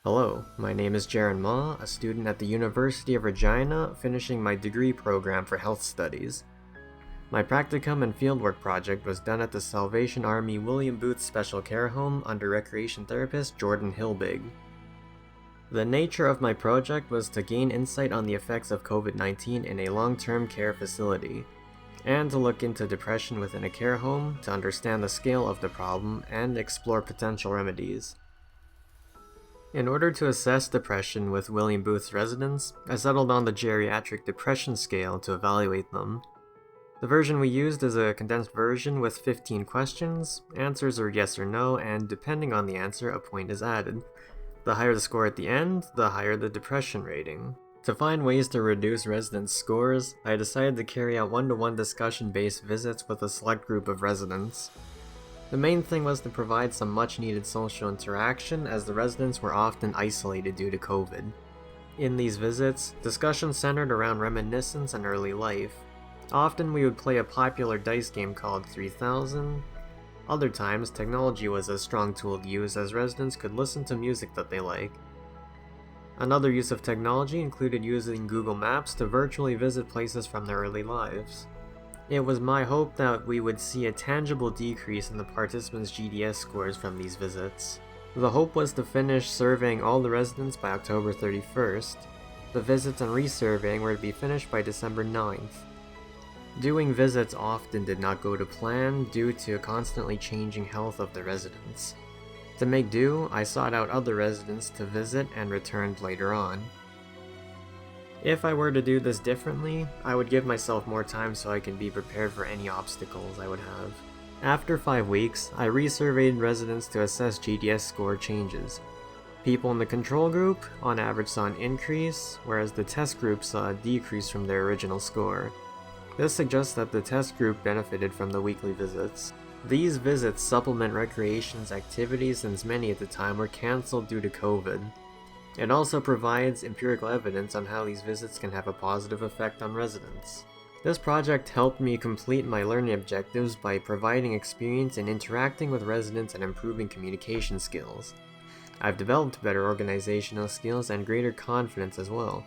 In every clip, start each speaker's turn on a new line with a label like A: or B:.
A: Hello, my name is Jarron, a student at the University of Regina, finishing my degree program for health studies. My practicum and fieldwork project was done at the Salvation Army William Booth Special Care Home under recreation therapist Jordan Hilbig. The nature of my project was to gain insight on the effects of COVID-19 in a long-term care facility, and to look into depression within a care home to understand the scale of the problem and explore potential remedies. In order to assess depression with William Booth's residents, I settled on the geriatric depression scale to evaluate them. The version we used is a condensed version with 15 questions, answers are yes or no, and depending on the answer, a point is added. The higher the score at the end, the higher the depression rating. To find ways to reduce residents' scores, I decided to carry out one-to-one discussion-based visits with a select group of residents. The main thing was to provide some much-needed social interaction, as the residents were often isolated due to COVID. In these visits, discussions centered around reminiscence and early life. Often we would play a popular dice game called 3000. Other times, technology was a strong tool to use, as residents could listen to music that they like. Another use of technology included using Google Maps to virtually visit places from their early lives. It was my hope that we would see a tangible decrease in the participants' GDS scores from these visits. The hope was to finish surveying all the residents by October 31st. The visits and resurveying were to be finished by December 9th. Doing visits often did not go to plan due to constantly changing health of the residents. To make do, I sought out other residents to visit and returned later on. If I were to do this differently, I would give myself more time so I can be prepared for any obstacles I would have. After 5 weeks, I resurveyed residents to assess GDS score changes. People in the control group, on average, saw an increase, whereas the test group saw a decrease from their original score. This suggests that the test group benefited from the weekly visits. These visits supplement recreation's activities, since many at the time were cancelled due to COVID. It also provides empirical evidence on how these visits can have a positive effect on residents. This project helped me complete my learning objectives by providing experience in interacting with residents and improving communication skills. I've developed better organizational skills and greater confidence as well.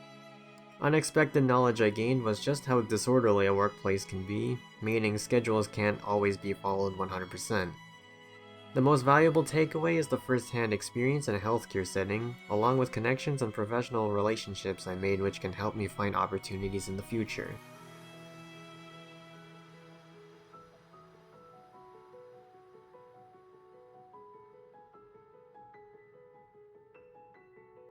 A: Unexpected knowledge I gained was just how disorderly a workplace can be, meaning schedules can't always be followed 100%. The most valuable takeaway is the first-hand experience in a healthcare setting, along with connections and professional relationships I made, which can help me find opportunities in the future.